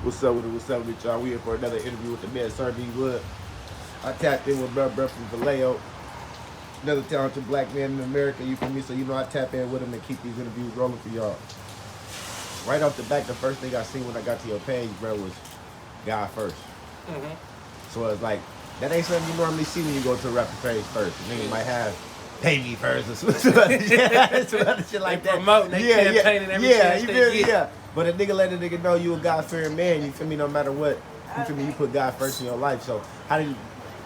What's up with it? What's up with y'all? We here for another interview with the man, Sir B. Wood. I tapped in with Brother from Vallejo, another talented black man in America, you feel me? So you know I tap in with him and keep these interviews rolling for y'all. Right off the back, the first thing I seen when I got to your page, bro, was God first. So it's like, that ain't something you normally see when you go to a rapper page first. The nigga might have pay me first or some other shit like that. Promoting, they campaigning every chance they get. Yeah. But a nigga let a nigga know you a God-fearing man, you feel me, no matter what. You feel me, you put God first in your life. So how did you,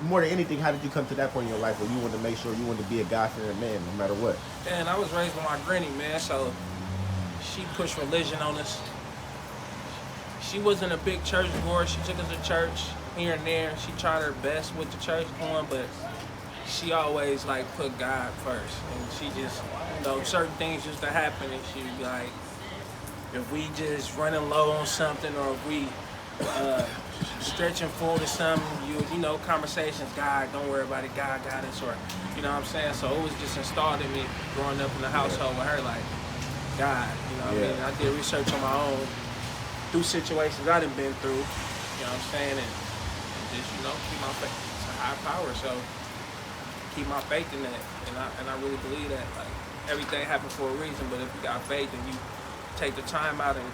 more than anything, how did you come to that point in your life where you wanted to make sure you wanted to be a God-fearing man no matter what? And I was raised with my granny, man, so she pushed religion on us. She wasn't a big church goer. She took us to church here and there. She tried her best with the church going, but she always like put God first. And she just, certain things used to happen and she'd be like, if we just running low on something or if we stretching forward to something, conversations, God, don't worry about it, God got us, or, you know what I'm saying? So it was just installed in me growing up in the household with her, like, God, what I mean? I did research on my own through situations I done been through, you know what I'm saying? And just, keep my faith. It's a high power, so keep my faith in that. And I really believe that, like, everything happened for a reason, but if you got faith and you take the time out and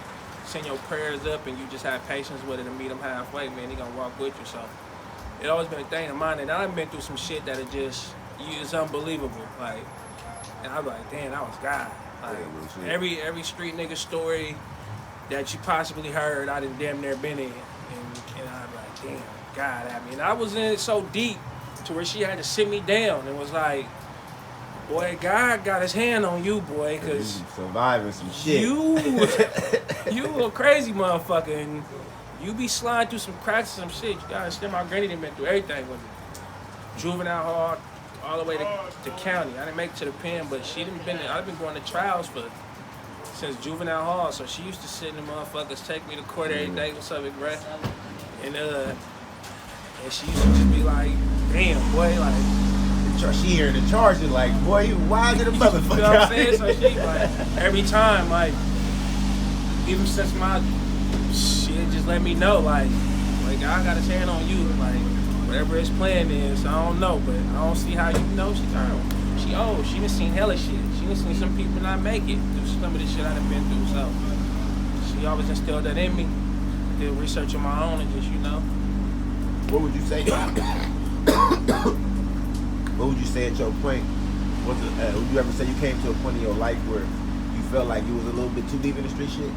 send your prayers up and you just have patience with it and meet them halfway, man, he gonna walk with you. So it always been a thing of mine, and I've been through some shit that is unbelievable. Like, and I'm like, damn, that was God. Like, every street nigga story that you possibly heard, I done damn near been in. And I'm like, damn, God at me. And I was in it so deep to where she had to sit me down and was like, boy, God got his hand on you, boy, because you surviving some shit. You a crazy motherfucker, and you be sliding through some cracks and some shit. You gotta understand, my granny done been through everything with me. Juvenile hall, all the way to county. I didn't make it to the pen, but I've been going to trials since juvenile hall, so she used to sit in the motherfuckers, take me to court every day. What's up, big breath? And she used to just be like, damn, boy, like, she hearing the charges like, boy, you wild to the motherfucker. You know what I'm saying? So she, like, every time, like, even since my shit, just let me know, like God got his hand on you, like, whatever his plan is, I don't know, but I don't see how she old. She done seen hella shit. She done seen some people not make it through some of the shit I done been through, so she always instilled that in me. Did research on my own and just, What would you say? What would you say at your point? Would you ever say you came to a point in your life where you felt like you was a little bit too deep in the street shit?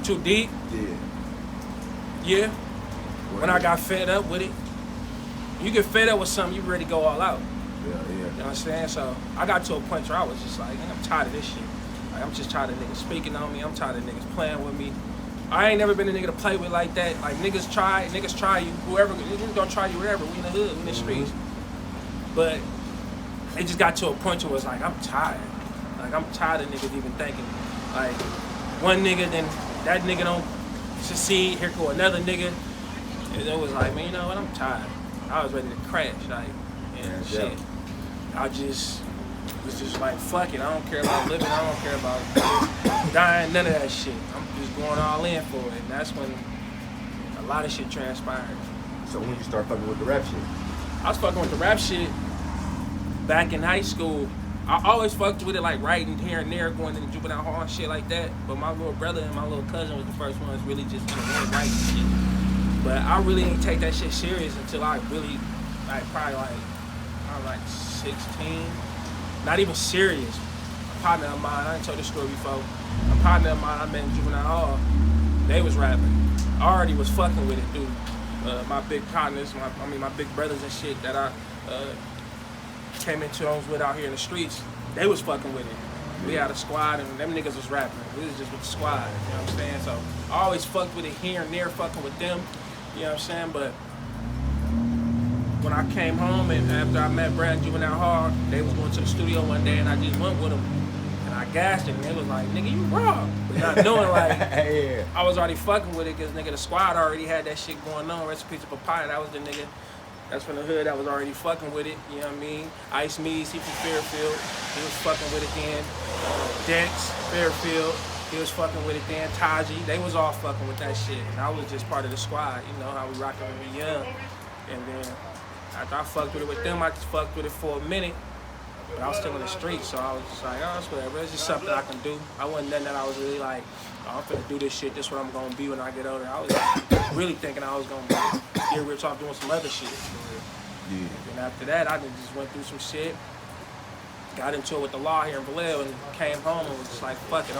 Too deep? Yeah. When I got fed up with it. You get fed up with something, you ready to go all out. Yeah. You know what I'm saying? So I got to a point where I was just like, I'm tired of this shit. Like, I'm just tired of niggas speaking on me. I'm tired of niggas playing with me. I ain't never been a nigga to play with like that. Like, niggas try you, whoever, niggas gonna try you wherever. We in the hood, we in the streets. But it just got to a point where it's like, I'm tired. Like, I'm tired of niggas even thinking. Like, one nigga, then that nigga don't succeed, here go another nigga. And it was like, man, you know what, I'm tired. I was ready to crash, like, and shit. I just was just like, fuck it, I don't care about living, I don't care about dying, none of that shit. I'm just going all in for it. And that's when a lot of shit transpired. So when you start fucking with the rap shit? I was fucking with the rap shit back in high school. I always fucked with it, like writing here and there, going into juvenile hall and shit like that. But my little brother and my little cousin was the first ones really just writing shit. But I really didn't take that shit serious until I really, probably I was like 16. Not even serious. A partner of mine, I didn't tell this story before. A partner of mine I met in juvenile hall, they was rapping. I already was fucking with it, dude. My big partners, my big brothers and shit that I came into homes with out here in the streets, they was fucking with it. We had a squad and them niggas was rapping. We was just with the squad, you know what I'm saying? So I always fucked with it here and there, fucking with them, you know what I'm saying? But when I came home and after I met Brad in juvenile hall, they was going to the studio one day and I just went with them. And I gassed it and they was like, nigga, you wrong. But not knowing, like, Yeah. I was already fucking with it because, nigga, the squad already had that shit going on. Recipes of Papaya, that was the nigga that's from the hood that was already fucking with it, you know what I mean? Ice Mees, he from Fairfield, he was fucking with it then. Dex, Fairfield, He was fucking with it then. Taji, they was all fucking with that shit. And I was just part of the squad. You know how we rockin' when we young. And then after I fucked with it with them, I just fucked with it for a minute. But I was still in the streets, so I was just like, oh, it's whatever. It's just something I can do. I wasn't nothing that I was really like, oh, I'm finna do this shit. This is what I'm gonna be when I get older. I was really thinking I was gonna get rich off doing some other shit. Yeah. And after that, I just went through some shit. Got into it with the law here in Vallejo and came home and was just like, fuck it,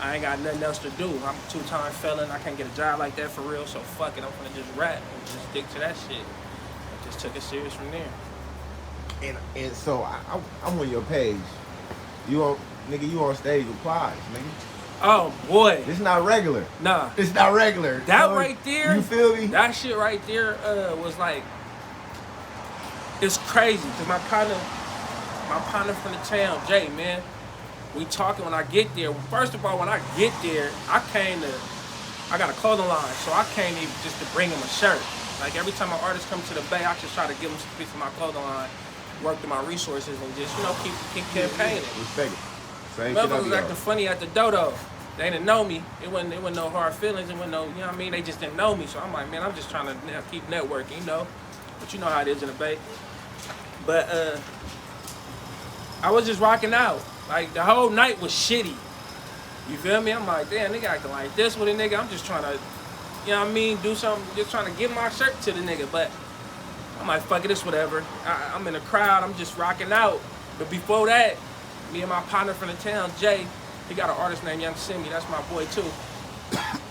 I ain't got nothing else to do. I'm a 2-time felon, I can't get a job like that for real, so fuck it, I'm gonna just rap and just stick to that shit. I just took it serious from there. And so I'm on your page. You on stage with Plies, nigga. Oh boy. It's not regular. Nah. It's not regular. That right there. You feel me? That shit right there was like, it's crazy, cause my partner from the town, Jay, man, we talking when I get there. First of all, when I get there, I got a clothing line, so I came even just to bring him a shirt. Like every time an artist comes to the Bay, I just try to give him some piece of my clothing line, work through my resources, and just, you know, keep campaigning. Respect it. Same Motherfuckers was acting funny at the dodo. They didn't know me. It wasn't no hard feelings. It wasn't no, you know what I mean? They just didn't know me. So I'm like, man, I'm just trying to keep networking, you know? But you know how it is in the Bay. But I was just rocking out. Like, the whole night was shitty. You feel me? I'm like, damn, nigga acting like this with a nigga. I'm just trying to, you know what I mean, do something, just trying to give my shirt to the nigga. But I'm like, fuck it, it's whatever. I'm in the crowd, I'm just rocking out. But before that, me and my partner from the town, Jay, he got an artist named Young Simi, that's my boy too.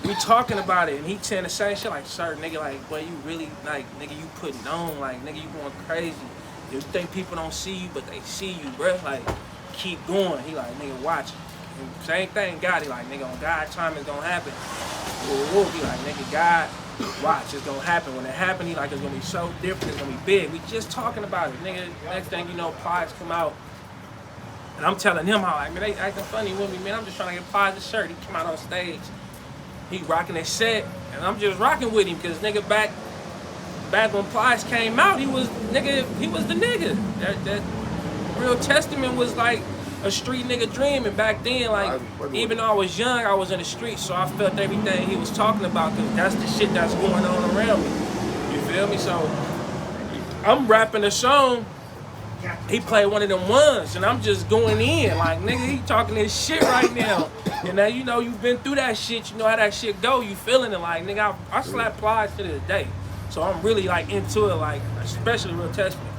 We talking about it, and he saying the same shit, like, sir, nigga, like, boy, you really, like, nigga, you putting on, like, nigga, you going crazy. You think people don't see you, but they see you, bruh. Like, keep going. He like, nigga, watch it. And same thing, God. He like, nigga, on God time it's gonna happen. Whoa, whoa. He like, nigga, God, watch, it's gonna happen. When it happen, he like, it's gonna be so different, it's gonna be big. We just talking about it, nigga. Next thing you know, Plies come out. And I'm telling him how, like, man, they acting funny with me, man. I'm just trying to get Plies a shirt. He come out on stage. He rocking his set, and I'm just rocking with him, because nigga back when Plies came out, he was the nigga. That Real Testament was like a street nigga dream, and back then, like, even though I was young, I was in the streets, so I felt everything he was talking about, because that's the shit that's going on around me. You feel me? So I'm rapping a song, he played one of them ones, and I'm just going in, like, nigga, he talking this shit right now. And now, you know, you've been through that shit, you know how that shit go, you feeling it, like, nigga, I slap Plies to this day. So I'm really, like, into it, like, especially Real Testament.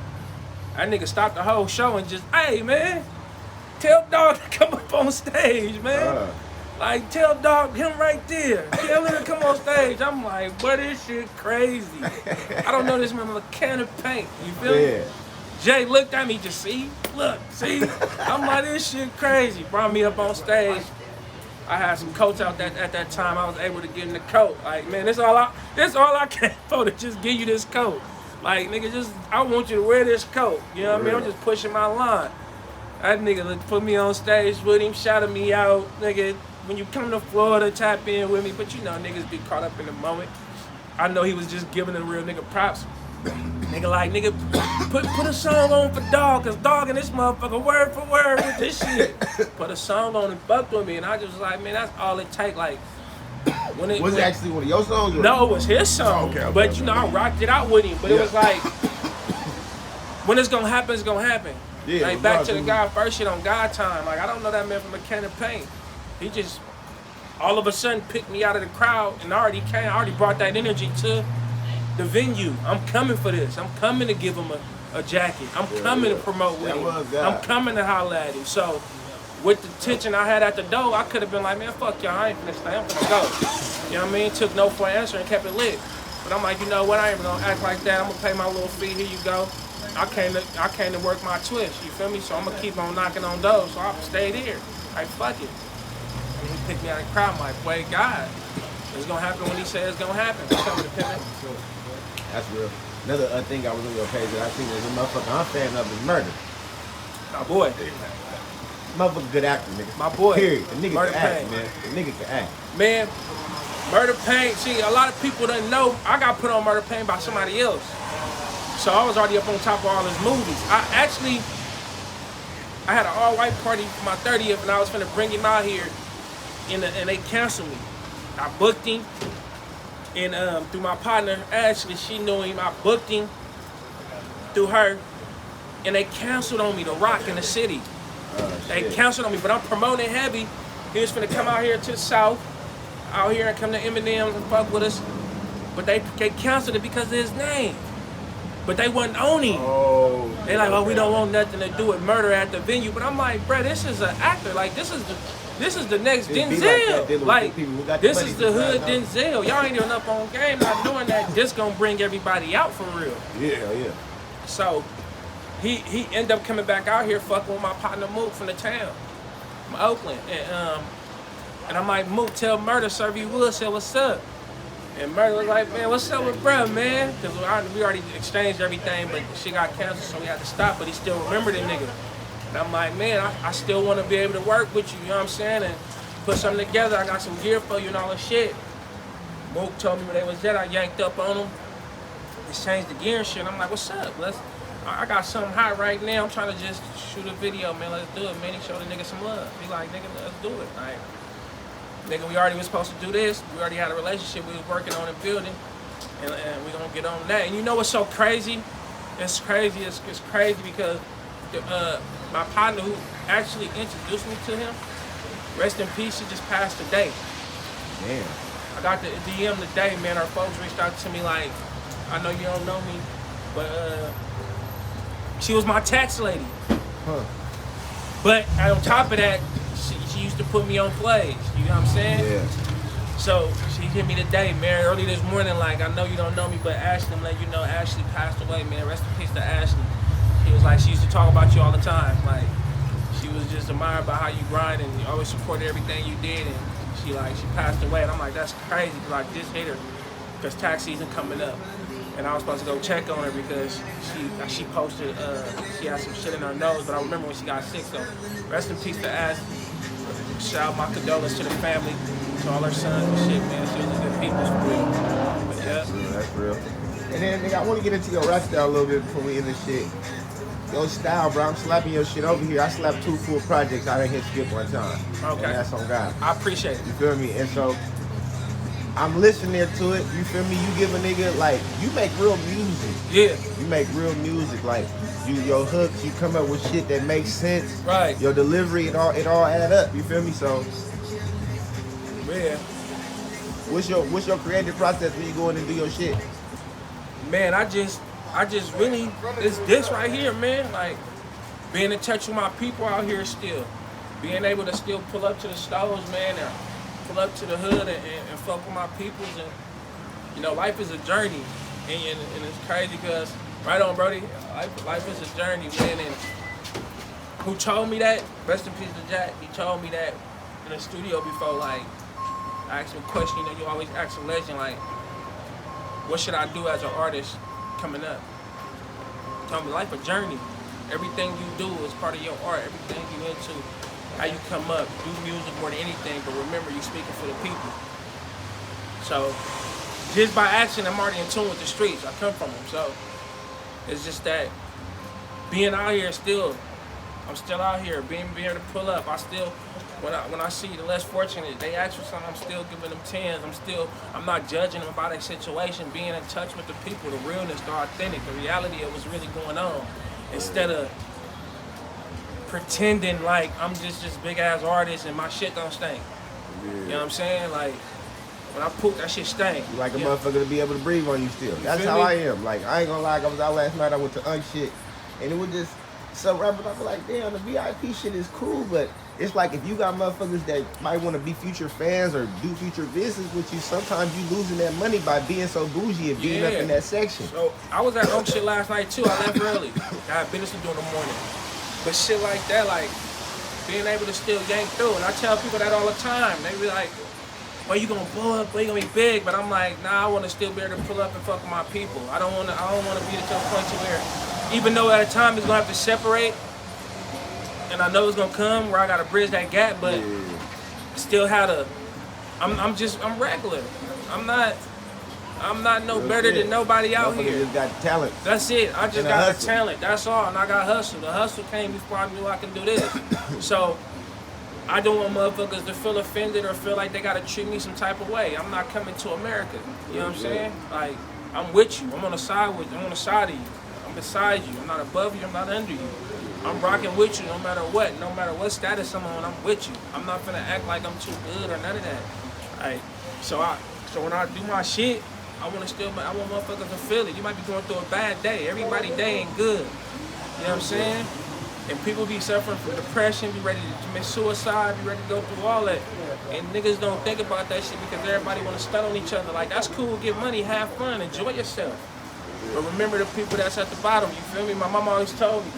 That nigga stopped the whole show and just, hey, man, tell Dog to come up on stage, man. Like, tell Dog, him right there. Tell him to come on stage. I'm like, boy, this shit crazy. I don't know this man with a can of paint. You feel me? Jay looked at me, just see, I'm like, this shit crazy. Brought me up on stage. I had some coats out at that time. I was able to get in the coat. Like, man, this all I came for, to just give you this coat. Like, nigga, I want you to wear this coat. You know what I mean? I'm just pushing my line. That nigga put me on stage with him, shouted me out. Nigga, when you come to Florida, tap in with me. But you know, niggas be caught up in the moment. I know he was just giving the real nigga props. Nigga, put a song on for Dog, cause Dog and this motherfucker word for word with this shit. Put a song on and fucked with me, and I just was like, man, that's all it take. Like, was it actually one of your songs? Or? No, it was his song. Okay, but you know, I rocked it out with him. But it was like, when it's gonna happen, it's gonna happen. Yeah, like back to the God first shit on God time. Like, I don't know that man from a can of paint. He just all of a sudden picked me out of the crowd, and I already brought that energy to the venue. I'm coming for this. I'm coming to give him a jacket. I'm coming to promote with him. I'm coming to holler at him. So with the tension I had at the door, I could have been like, man, fuck y'all, I ain't finna stay, I'm finna go. You know what I mean? Took no for an answer and kept it lit. But I'm like, you know what, I ain't even gonna act like that. I'm gonna pay my little fee, here you go. I came to work my twist, you feel me? So I'm gonna keep on knocking on doors. So I stayed here. Like, fuck it. And he picked me out of the crowd. I'm like, wait, God, it's gonna happen when he says it's gonna happen. I'm coming to Pippin. That's real. Another thing I was on your page that I seen is a motherfucker I'm fan of is Murder. My boy. Motherfucker good actor, nigga. My boy. Period. The nigga Murder can act, Pain. man. The nigga can act. Man, Murder Pain. See, a lot of people didn't know I got put on Murder Pain by somebody else. So I was already up on top of all his movies. I had an all-white party for my 30th, and I was finna bring him out here and they canceled me. I booked him, and through my partner Ashley, she knew him. I booked him through her, and they canceled on me. The Rock in the city, they canceled on me. But I'm promoting heavy. He was finna come out here to the South, out here and come to Eminem's and fuck with us. But they canceled it because of his name. But they wasn't on him. Oh, They like, oh, we don't want nothing to do with murder at the venue. But I'm like, bro, this is an actor. Like, this is the next Denzel. Like, this is the hood Denzel. Y'all ain't even up on game, not knowing that this gonna bring everybody out for real. Yeah. So he ended up coming back out here fucking with my partner Mook from the town, from Oakland. And I'm like, Mook, tell Murder, Sir V. Wood, say what's up. And Murder was like, man, what's up with bruh, man? Because we already exchanged everything, but she got canceled, so we had to stop. But he still remembered the nigga. And I'm like, man, I still want to be able to work with you, you know what I'm saying? And put something together. I got some gear for you and all that shit. Mook told me when they was there, I yanked up on him. Exchanged the gear and shit. I'm like, what's up? I got something hot right now. I'm trying to just shoot a video, man. Let's do it, man. He showed the nigga some love. He like, nigga, let's do it. Like, nigga, we already was supposed to do this. We already had a relationship we was working on and building. And we gonna get on that. And you know what's so crazy? It's crazy. It's crazy because my partner who actually introduced me to him, rest in peace, she just passed today. Damn. I got the DM today, man. Our folks reached out to me like, I know you don't know me, but she was my tax lady. Huh. But on top of that, she used to put me on plays. You know what I'm saying? Yeah. So she hit me today, man, early this morning, like, I know you don't know me, but Ashley, I'm letting you know Ashley passed away, man. Rest in peace to Ashley. He was like, she used to talk about you all the time. Like, she was just admired by how you grind and you always supported everything you did. And she passed away. And I'm like, that's crazy, because I just hit her because tax season coming up. And I was supposed to go check on her because she posted, she had some shit in her nose, but I remember when she got sick, so rest in peace to Ashley. Shout out my condolences to the family, to all her sons and shit, man. She was a good people for real. But yeah. That's real. And then, nigga, I want to get into your rap style a little bit before we end this shit. Your style, bro, I'm slapping your shit over here. I slapped 2 full projects. I didn't hit skip one time. Okay. And that's on God. I appreciate it. You feel me? And so, I'm listening to it. You feel me? You give a nigga, like, you make real music. Yeah. You make real music. Like, your hooks, you come up with shit that makes sense. Right. Your delivery, it all add up. You feel me? So, Yeah. what's your creative process when you go in and do your shit? Man, I just really, it's this right here, man. Like, being in touch with my people out here still. Being able to still pull up to the stores, man, and pull up to the hood and fuck with my peoples. And, you know, life is a journey. And it's crazy because, right on, Brody, life is a journey, man. And who told me that? Rest in peace to Jack. He told me that in the studio before, like, I asked him a question, you know, you always ask a legend, like, what should I do as an artist coming up? Tell me, life a journey. Everything you do is part of your art. Everything you into, how you come up, do music more than anything, but remember, you're speaking for the people. So, just by action, I'm already in tune with the streets. I come from them, so it's just that being out here still, I'm still out here, being able to pull up. I still, when I see the less fortunate, they ask for something, I'm still giving them 10s. I'm not judging them about their situation, being in touch with the people, the realness, the authentic, the reality of what's really going on, instead of pretending like I'm just this big ass artist and my shit don't stink. Yeah. You know what I'm saying? Like, when I poop, that shit stink. You like a motherfucker to be able to breathe on you still. That's how I am. Like, I ain't gonna lie, I was out last night, I went to shit, and it was just so rappers, I be like, damn, the VIP shit is cool, but it's like if you got motherfuckers that might want to be future fans or do future business with you, sometimes you losing that money by being so bougie and being up in that section. So I was at shit last night too. I left early. I had business to do in the morning. But shit like that, like being able to still yank through. And I tell people that all the time. They be like, well, you gonna blow up, well, you gonna be big. But I'm like, nah, I wanna still be able to pull up and fuck with my people. I don't wanna be to the point to where, even though at a time it's gonna have to separate, and I know it's gonna come where I gotta bridge that gap, but still I'm regular. I'm not no better than nobody out here. Just got talent. That's it. I just got the talent. That's all. And I got hustle. The hustle came before I knew I can do this. So I don't want motherfuckers to feel offended or feel like they gotta treat me some type of way. I'm not coming to America. You know what I'm saying? Like, I'm with you. I'm on the side with you. I'm on the side of you. I'm beside you. I'm not above you. I'm not under you. I'm rocking with you no matter what. No matter what status I'm on, I'm with you. I'm not gonna act like I'm too good or none of that. Like, so when I do my shit, I want motherfuckers to feel it. You might be going through a bad day. Everybody's day ain't good. You know what I'm saying? And people be suffering from depression, be ready to commit suicide, be ready to go through all that. And niggas don't think about that shit because everybody want to stun on each other. Like, that's cool, get money, have fun, enjoy yourself. But remember the people that's at the bottom, you feel me? My mama always told me,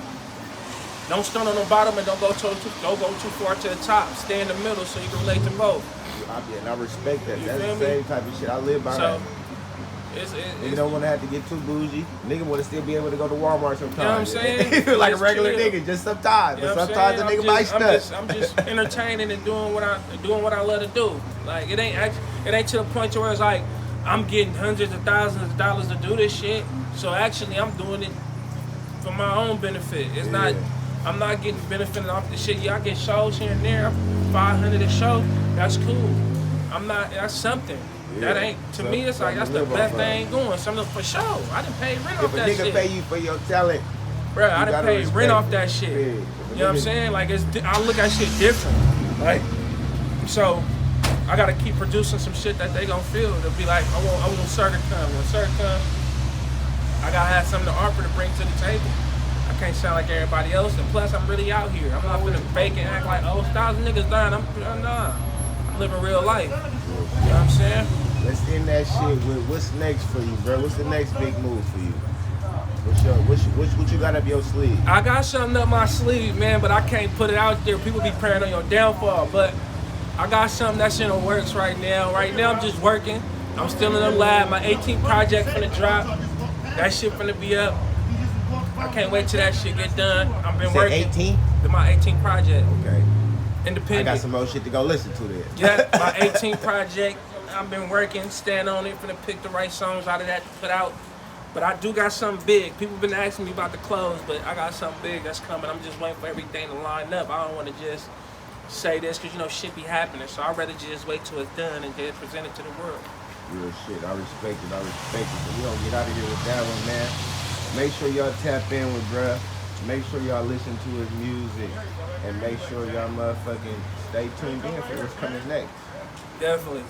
don't stun on the bottom and don't go too far to the top. Stay in the middle so you can relate to both. And I respect that. You That's feel the same me? type of shit. I live by that. Nigga don't want to have to get too bougie. Nigga want to still be able to go to Walmart sometimes. You know what I'm saying? Like a regular chill. nigga, just sometimes. You know But sometimes the nigga might stunt. I'm just entertaining and doing what I love to do. Like, it ain't to the point to where it's like I'm getting hundreds of thousands of dollars to do this shit. So actually, I'm doing it for my own benefit. It's not. I'm not getting benefited off the shit. Yeah, I get shows here and there, 500 a show. That's cool. I'm not. That's something. That ain't, to me, it's like, that's the best thing going. Something for sure. I done paid rent off that shit. If a nigga pay you for your talent, bro, I done paid rent off that shit. You know what I'm saying? Like, I look at shit different. Like, so, I gotta keep producing some shit that they gonna feel. They'll be like, I want Circa come. When Circa come, I gotta have something to offer to bring to the table. I can't sound like everybody else. And plus, I'm really out here. I'm not finna fake and act like, oh, 1,000 niggas dying. Nah. I'm living real life. You know what I'm saying? Let's end that shit with what's next for you, bro. What's the next big move for you? What you got up your sleeve? I got something up my sleeve, man, but I can't put it out there. People be praying on your downfall, but I got something that's in the works right now. Right now, I'm just working. I'm still in the lab. My 18th project finna drop. That shit finna be up. I can't wait till that shit get done. I've been working. 18? My 18th project. Okay. Independent. I got some more shit to go listen to then. Yeah, my 18th project. I've been working, stand on it, finna pick the right songs out of that to put out. But I do got something big. People been asking me about the clothes, but I got something big that's coming. I'm just waiting for everything to line up. I don't want to just say this because, you know, shit be happening. So I'd rather just wait till it's done and then present it to the world. Real shit. I respect it. So we don't get out of here with that one, man. Make sure y'all tap in with bruh. Make sure y'all listen to his music. And make sure y'all motherfucking stay tuned in for what's coming next. Definitely.